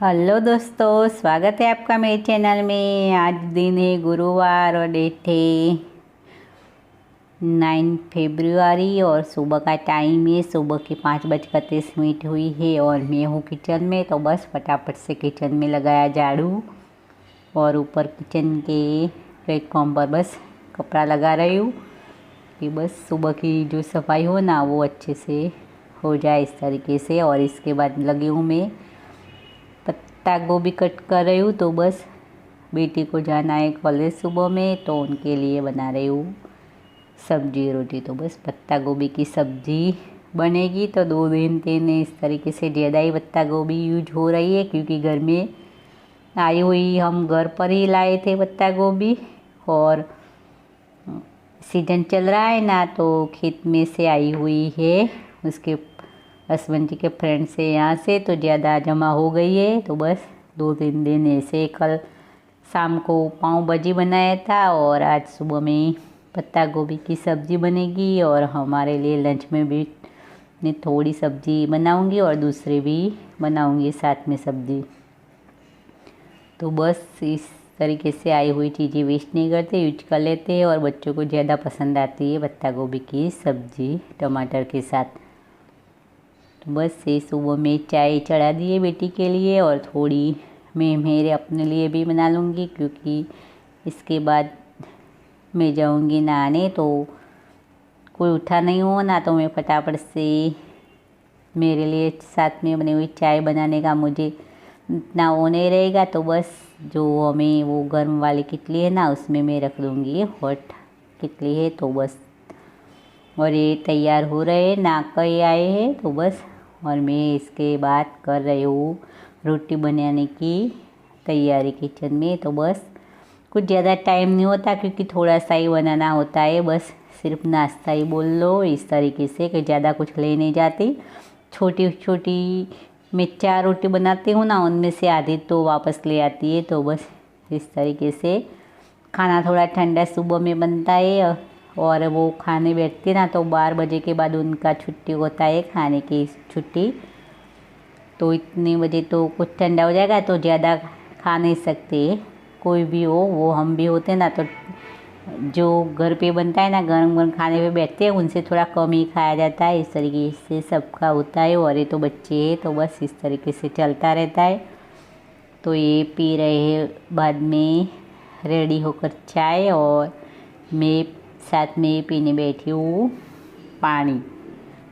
Hello दोस्तों, स्वागत है आपका मेरे चैनल में। आज दिन है गुरुवार और डेट है 9 फरवरी और सुबह का टाइम है। सुबह के 5:30 हुई है और मैं हूँ किचन में। तो बस फटाफट से किचन में लगाया झाड़ू और ऊपर किचन के प्लेटफॉर्म पर बस कपड़ा लगा रही हूँ कि बस सुबह की जो सफाई हो ना वो अच्छे से हो जाए इस तरीके से। और इसके बाद लगी हूँ मैं पत्ता गोभी कट कर रही हूँ। तो बस बेटी को जाना है कॉलेज सुबह में, तो उनके लिए बना रही हूँ सब्जी रोटी। तो बस पत्ता गोभी की सब्जी बनेगी। तो 2 दिन इस तरीके से ज़्यादा ही पत्ता गोभी यूज हो रही है, क्योंकि घर में आई हुई हम घर पर ही लाए थे पत्ता गोभी। और सीजन चल रहा है ना, तो खेत में से आई हुई है उसके हस्बैंड जी के फ्रेंड से यहाँ से, तो ज़्यादा जमा हो गई है। तो बस 2-3 दिन ऐसे। कल शाम को पाव भाजी बनाया था और आज सुबह में पत्ता गोभी की सब्ज़ी बनेगी। और हमारे लिए लंच में भी मैं थोड़ी सब्ज़ी बनाऊंगी और दूसरे भी बनाऊंगी साथ में सब्ज़ी। तो बस इस तरीके से आई हुई चीज़ें वेस्ट नहीं करते, यूज कर लेते हैं। और बच्चों को ज़्यादा पसंद आती है पत्ता गोभी की सब्ज़ी टमाटर के साथ। तो बस ये सुबह में चाय चढ़ा दिए बेटी के लिए और थोड़ी मैं मेरे अपने लिए भी बना लूँगी, क्योंकि इसके बाद मैं जाऊँगी नहाने। तो कोई उठा नहीं हो ना, तो मैं फटाफट से मेरे लिए साथ में बनी हुई चाय बनाने का मुझे इतना वो नहीं रहेगा। तो बस जो हमें वो गर्म वाली कितली है ना, उसमें मैं रख दूँगी। हॉट कितली है तो बस। और ये तैयार हो रहे हैं, नाक ये आए हैं। तो बस और मैं इसके बाद कर रही हूँ रोटी बनाने की तैयारी किचन में। तो बस कुछ ज़्यादा टाइम नहीं होता, क्योंकि थोड़ा सा ही बनाना होता है। बस सिर्फ नाश्ता ही बोल लो इस तरीके से, कि ज़्यादा कुछ ले नहीं जाती। छोटी छोटी मैं 4 रोटी बनाती हूँ ना, उनमें से आधी तो वापस ले आती है। तो बस इस तरीके से खाना थोड़ा ठंडा सुबह में बनता है। और वो खाने बैठती ना, तो 12 बजे के बाद उनका छुट्टी होता है, खाने की छुट्टी। तो इतने बजे तो कुछ ठंडा हो जाएगा, तो ज़्यादा खा नहीं सकते कोई भी हो। वो हम भी होते ना, तो जो घर पे बनता है ना, गरम गरम खाने पे बैठते हैं, उनसे थोड़ा कम ही खाया जाता है। इस तरीके से सबका होता है। और ये तो बच्चे हैं, तो बस इस तरीके से चलता रहता है। तो ये पी रहे हैं बाद में रेडी होकर चाय, और मैं साथ में पीने बैठी हूँ पानी।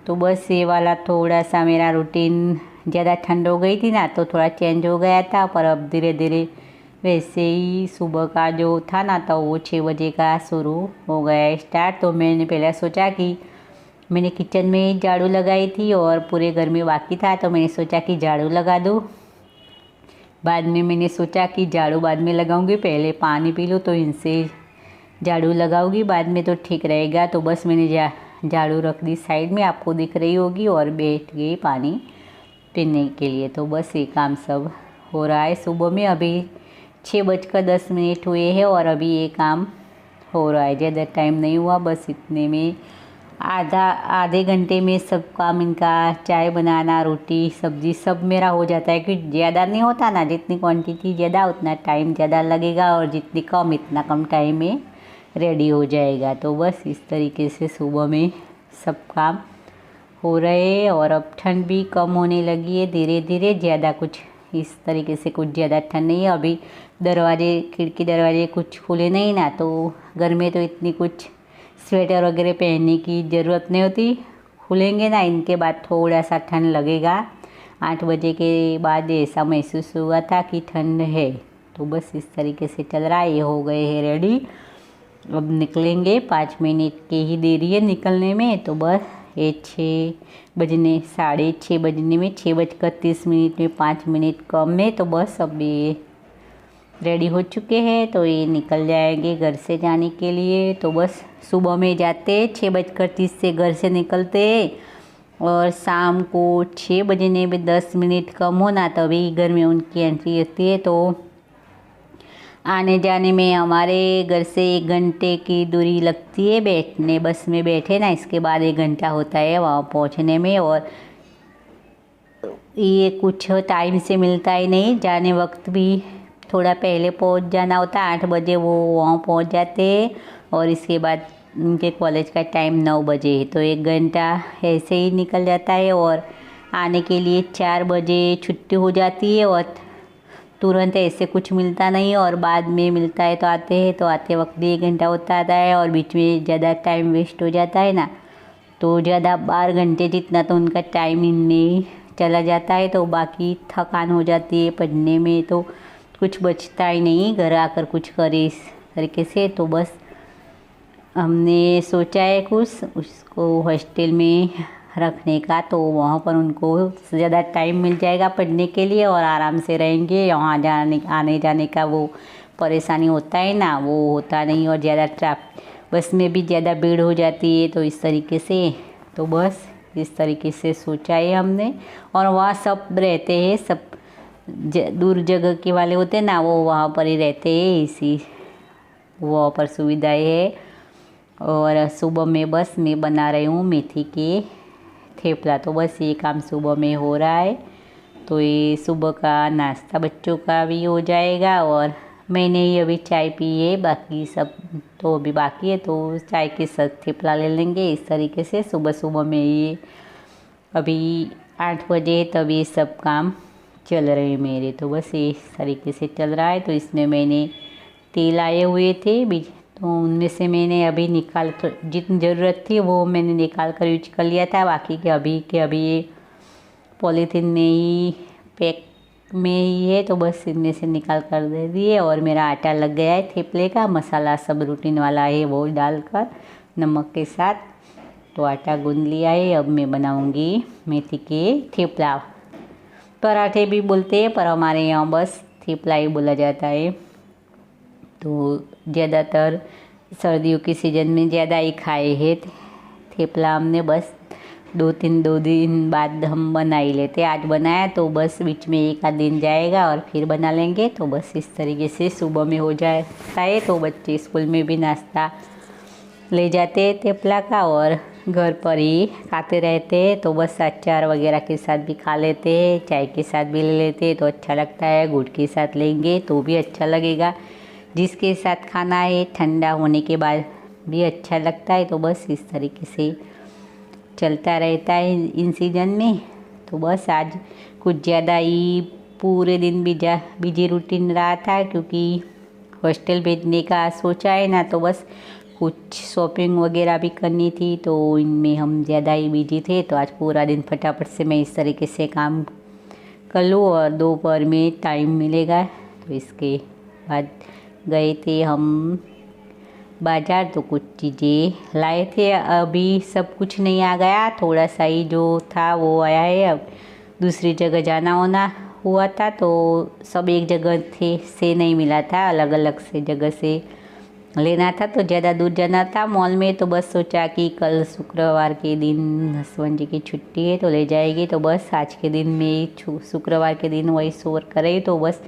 तो बस ये वाला थोड़ा सा मेरा रूटीन ज़्यादा ठंड हो गई थी ना, तो थोड़ा चेंज हो गया था। पर अब धीरे धीरे वैसे ही सुबह का जो था ना, तो वो 6 बजे का शुरू हो गया है स्टार्ट। तो मैंने पहले सोचा कि मैंने किचन में झाड़ू लगाई थी और पूरे घर में बाकी था, तो मैंने सोचा कि झाड़ू लगा दूँ। बाद में मैंने सोचा कि झाड़ू बाद में लगाऊंगी, पहले पानी पी लूँ, तो इनसे झाड़ू लगाऊंगी बाद में तो ठीक रहेगा। तो बस मैंने झाड़ू रख दी साइड में, आपको दिख रही होगी, और बैठ गई पानी पीने के लिए। तो बस ये काम सब हो रहा है सुबह में। अभी 6:10 हुए हैं और अभी ये काम हो रहा है। ज़्यादा टाइम नहीं हुआ, बस इतने में आधे घंटे में सब काम इनका चाय बनाना, रोटी सब्जी सब मेरा हो जाता है। क्योंकि ज़्यादा नहीं होता ना, जितनी क्वांटिटी ज़्यादा उतना टाइम ज़्यादा लगेगा, और जितनी कम इतना कम टाइम में रेडी हो जाएगा। तो बस इस तरीके से सुबह में सब काम हो रहे हैं। और अब ठंड भी कम होने लगी है धीरे धीरे। ज़्यादा कुछ इस तरीके से कुछ ज़्यादा ठंड नहीं है। अभी दरवाजे खिड़की दरवाजे कुछ खुले नहीं ना, तो घर में तो इतनी कुछ स्वेटर वगैरह पहनने की ज़रूरत नहीं होती। खुलेंगे ना इनके बाद थोड़ा सा ठंड लगेगा। 8 बजे के बाद ऐसा महसूस हुआ था कि ठंड है। तो बस इस तरीके से चल रहा है। ये हो गए हैं रेडी, अब निकलेंगे। 5 मिनट की ही देरी है निकलने में। तो बस ये 6:30 बजने में 6:30 में 5 मिनट कम में, तो बस अब ये रेडी हो चुके हैं। तो ये निकल जाएंगे घर से जाने के लिए। तो बस सुबह में जाते 6:30 से घर से निकलते, और शाम को 6 बजने में 10 मिनट कम होना तभी घर में उनकी एंट्री होती है। तो आने जाने में हमारे घर से 1 घंटे की दूरी लगती है। बैठने बस में बैठे ना, इसके बाद 1 घंटा होता है वहाँ पहुँचने में। और ये कुछ टाइम से मिलता ही नहीं, जाने वक्त भी थोड़ा पहले पहुंच जाना होता है, 8 बजे वो वहाँ पहुंच जाते हैं और इसके बाद उनके कॉलेज का टाइम 9 बजे है, तो 1 घंटा ऐसे ही निकल जाता है। और आने के लिए 4 बजे छुट्टी हो जाती है और तुरंत ऐसे कुछ मिलता नहीं, और बाद में मिलता है तो आते हैं, तो आते वक्त भी 1 घंटा होता आता है और बीच में ज़्यादा टाइम वेस्ट हो जाता है ना, तो ज़्यादा 12 घंटे जितना तो उनका टाइम इनमें चला जाता है, तो बाकी थकान हो जाती है पढ़ने में, तो कुछ बचता ही नहीं घर आकर कुछ करे इस तरीके से। तो बस हमने सोचा है कुछ उसको हॉस्टल में रखने का, तो वहाँ पर उनको ज़्यादा टाइम मिल जाएगा पढ़ने के लिए और आराम से रहेंगे। वहाँ जाने आने जाने का वो परेशानी होता है ना, वो होता नहीं, और ज़्यादा बस में भी ज़्यादा भीड़ हो जाती है, तो इस तरीके से तो बस इस तरीके से सोचा है हमने। और वहाँ सब रहते हैं, सब दूर जगह के वाले होते हैं ना, वो वहाँ पर ही रहते हैं, इसी वहाँ पर सुविधाएं है। और सुबह में बस मैं बना रही हूँ मेथी के थेपला, तो बस ये काम सुबह में हो रहा है, तो ये सुबह का नाश्ता बच्चों का भी हो जाएगा। और मैंने ही अभी चाय पी है, बाकी सब तो अभी बाकी है, तो चाय के साथ थेपला ले लेंगे। इस तरीके से सुबह सुबह में ये अभी 8 बजे तब ये सब काम चल रहे हैं मेरे, तो बस ये इस तरीके से चल रहा है। तो इसमें मैंने तेल आए हुए थे बीज, तो उनमें से मैंने अभी निकाल कर जितनी ज़रूरत थी वो मैंने निकाल कर यूज कर लिया था, बाकी के अभी ये पॉलीथीन में ही पैक में ही है, तो बस इनमें से निकाल कर दे दिए। और मेरा आटा लग गया है थेपले का, मसाला सब रूटीन वाला है वो डालकर नमक के साथ, तो आटा गूंद लिया है। अब मैं बनाऊंगी मेथी के थेपला, पराठे भी बोलते हैं पर हमारे यहाँ बस थेपला ही बोला जाता है। तो ज़्यादातर सर्दियों के सीज़न में ज़्यादा ही खाए हैं थेपला हमने, बस 2 दिन बाद हम बना ही लेते। आज बनाया तो बस बीच में 1 आध दिन जाएगा और फिर बना लेंगे, तो बस इस तरीके से सुबह में हो जाता है। तो बच्चे स्कूल में भी नाश्ता ले जाते हैं थेपला का और घर पर ही खाते रहते हैं, तो बस अचार वगैरह के साथ भी खा लेते हैं, चाय के साथ भी ले लेते हैं तो अच्छा लगता है, गुड़ के साथ लेंगे तो भी अच्छा लगेगा, जिसके साथ खाना है ठंडा होने के बाद भी अच्छा लगता है। तो बस इस तरीके से चलता रहता है इन सीज़न में। तो बस आज कुछ ज़्यादा ही पूरे दिन बिजी रूटीन रहा था, क्योंकि हॉस्टल भेजने का सोचा है ना, तो बस कुछ शॉपिंग वगैरह भी करनी थी, तो इनमें हम ज़्यादा ही बिजी थे। तो आज पूरा दिन फटाफट से मैं इस तरीके से काम कर लूँ और दोपहर में टाइम मिलेगा। तो इसके बाद गए थे हम बाज़ार, तो कुछ चीज़ें लाए थे, अभी सब कुछ नहीं आ गया, थोड़ा सा ही जो था वो आया है। अब दूसरी जगह जाना होना हुआ था, तो सब एक जगह से नहीं मिला था, अलग अलग से जगह से लेना था, तो ज़्यादा दूर जाना था मॉल में। तो बस सोचा कि कल शुक्रवार के दिन हसबैंड जी की छुट्टी है तो ले जाएगी, तो बस आज के दिन में शुक्रवार के दिन वही शोर करे, तो बस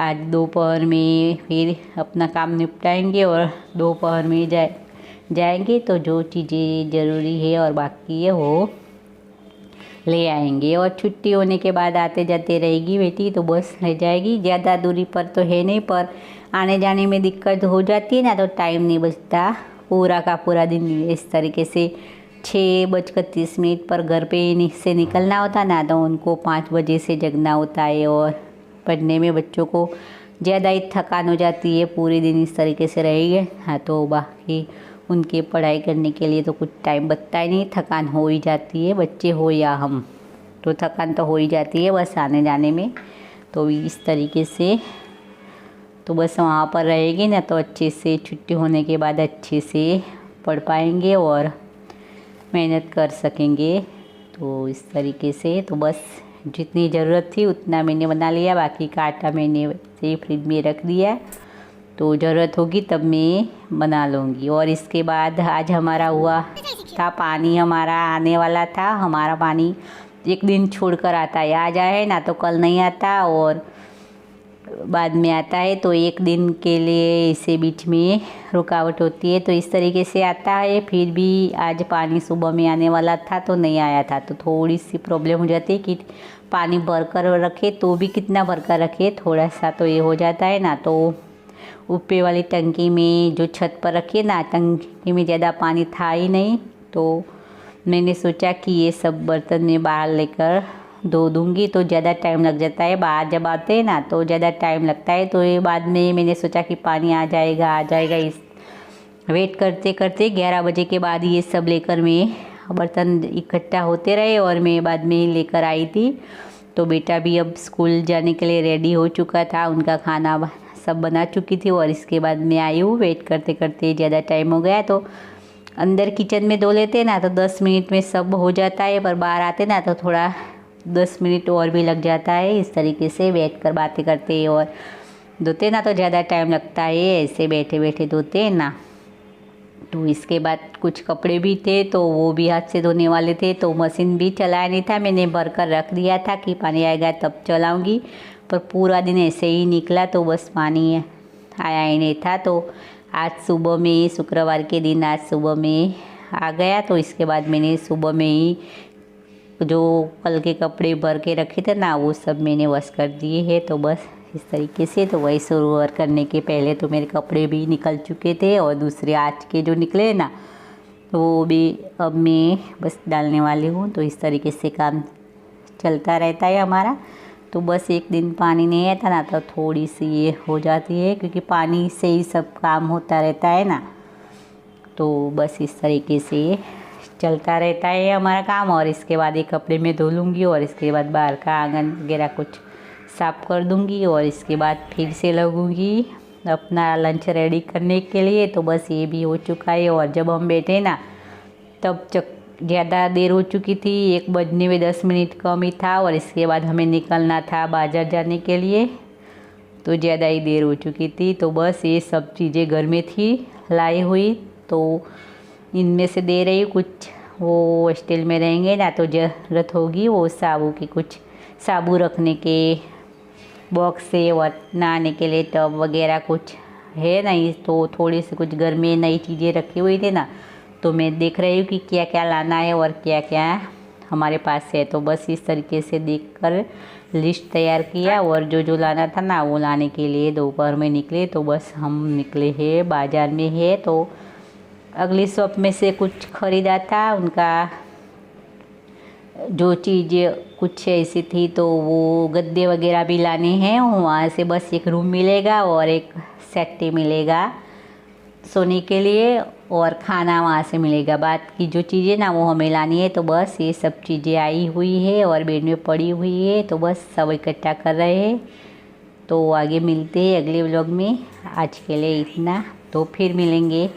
आज दोपहर में फिर अपना काम निपटाएंगे और दोपहर में जाएंगे, तो जो चीज़ें ज़रूरी है और बाकी है वो ले आएंगे। और छुट्टी होने के बाद आते जाते रहेगी बेटी, तो बस ले जाएगी। ज़्यादा दूरी पर तो है नहीं, पर आने जाने में दिक्कत हो जाती है ना, तो टाइम नहीं बचता पूरा का पूरा दिन। इस तरीके से 6:30 पर घर पे से निकलना होता ना, तो उनको 5 बजे से जगना होता है, और पढ़ने में बच्चों को ज़्यादा ही थकान हो जाती है, पूरे दिन इस तरीके से रहेंगे हाँ, तो बाकी उनकी पढ़ाई करने के लिए तो कुछ टाइम बचता ही नहीं, थकान हो ही जाती है, बच्चे हो या हम, तो थकान तो हो ही जाती है बस आने जाने में। तो इस तरीके से तो बस वहाँ पर रहेगी ना, तो अच्छे से छुट्टी होने के बाद अच्छे से पढ़ पाएंगे और मेहनत कर सकेंगे। तो इस तरीके से तो बस जितनी ज़रूरत थी उतना मैंने बना लिया, बाकी का आटा मैंने से फ्रिज में रख दिया, तो ज़रूरत होगी तब मैं बना लूँगी। और इसके बाद आज हमारा हुआ था, पानी हमारा आने वाला था, हमारा पानी 1 दिन छोड़कर आता है, आज आए ना तो कल नहीं आता और बाद में आता है, तो 1 दिन के लिए इसे बीच में रुकावट होती है, तो इस तरीके से आता है। फिर भी आज पानी सुबह में आने वाला था तो नहीं आया था, तो थोड़ी सी प्रॉब्लम हो जाती है कि पानी भर कर रखे तो भी कितना भर कर रखे, थोड़ा सा तो ये हो जाता है ना। तो ऊपर वाली टंकी में जो छत पर रखी ना, टंकी में ज़्यादा पानी था ही नहीं, तो मैंने सोचा कि ये सब बर्तन में बाहर लेकर धो दूँगी, तो ज़्यादा टाइम लग जाता है। बाहर जब आते हैं ना तो ज़्यादा टाइम लगता है, तो ये बाद में मैंने सोचा कि पानी आ जाएगा। इस वेट करते करते 11 बजे के बाद ये सब लेकर मैं बर्तन इकट्ठा होते रहे और मैं बाद में लेकर आई थी। तो बेटा भी अब स्कूल जाने के लिए रेडी हो चुका था, उनका खाना सब बना चुकी थी और इसके बाद मैं आई हूँ। वेट करते करते ज़्यादा टाइम हो गया, तो अंदर किचन में धो लेते ना तो 10 मिनट में सब हो जाता है, पर बाहर आते ना तो थोड़ा 10 मिनट और भी लग जाता है। इस तरीके से बैठ कर बातें करते और धोते ना तो ज़्यादा टाइम लगता है, ऐसे बैठे बैठे धोते ना। तो इसके बाद कुछ कपड़े भी थे तो वो भी हाथ से धोने वाले थे, तो मशीन भी चलाया नहीं था, मैंने भर कर रख दिया था कि पानी आएगा तब चलाऊंगी, पर पूरा दिन ऐसे ही निकला, तो बस पानी आया ही नहीं था। तो आज सुबह में, शुक्रवार के दिन आज सुबह में आ गया, तो इसके बाद मैंने सुबह में ही जो कल के कपड़े भर के रखे थे ना वो सब मैंने वॉश कर दिए हैं। तो बस इस तरीके से, तो वही शुरुआत करने के पहले तो मेरे कपड़े भी निकल चुके थे और दूसरे आज के जो निकले ना वो भी अब मैं बस डालने वाली हूँ। तो इस तरीके से काम चलता रहता है हमारा। तो बस एक दिन पानी नहीं आता ना तो थोड़ी सी ये हो जाती है, क्योंकि पानी से ही सब काम होता रहता है ना। तो बस इस तरीके से चलता रहता है हमारा काम। और इसके बाद ये कपड़े में धो लूँगी और इसके बाद बाहर का आंगन वगैरह कुछ साफ़ कर दूँगी और इसके बाद फिर से लगूँगी अपना लंच रेडी करने के लिए। तो बस ये भी हो चुका है। और जब हम बैठे ना तब ज़्यादा देर हो चुकी थी, 1 बजने में 10 मिनट कम ही था और इसके बाद हमें निकलना था बाज़ार जाने के लिए, तो ज़्यादा ही देर हो चुकी थी। तो बस ये सब चीज़ें घर में थी लाई हुई, तो इनमें से दे रही हूँ। कुछ वो स्टील में रहेंगे ना तो ज़रूरत होगी वो साबू की, कुछ साबू रखने के बॉक्स से और नहाने के लिए टब वगैरह कुछ है नहीं, तो थोड़ी सी कुछ घर में नई चीज़ें रखी हुई थी ना, तो मैं देख रही हूँ कि क्या क्या लाना है और क्या क्या हमारे पास है। तो बस इस तरीके से देखकर लिस्ट तैयार किया और जो जो लाना था ना वो लाने के लिए दोपहर में निकले। तो बस हम निकले हैं बाज़ार में है, तो अगली शॉप में से कुछ ख़रीदा था, उनका जो चीज़ें कुछ ऐसी थी, तो वो गद्दे वगैरह भी लाने हैं। वहाँ से बस एक रूम मिलेगा और एक सेट मिलेगा सोने के लिए और खाना वहाँ से मिलेगा। बात की जो चीज़ें ना वो हमें लानी है। तो बस ये सब चीज़ें आई हुई है और बेड में पड़ी हुई है, तो बस सब इकट्ठा कर रहे हैं। तो आगे मिलते हैं अगले व्लॉग में। आज के लिए इतना, तो फिर मिलेंगे।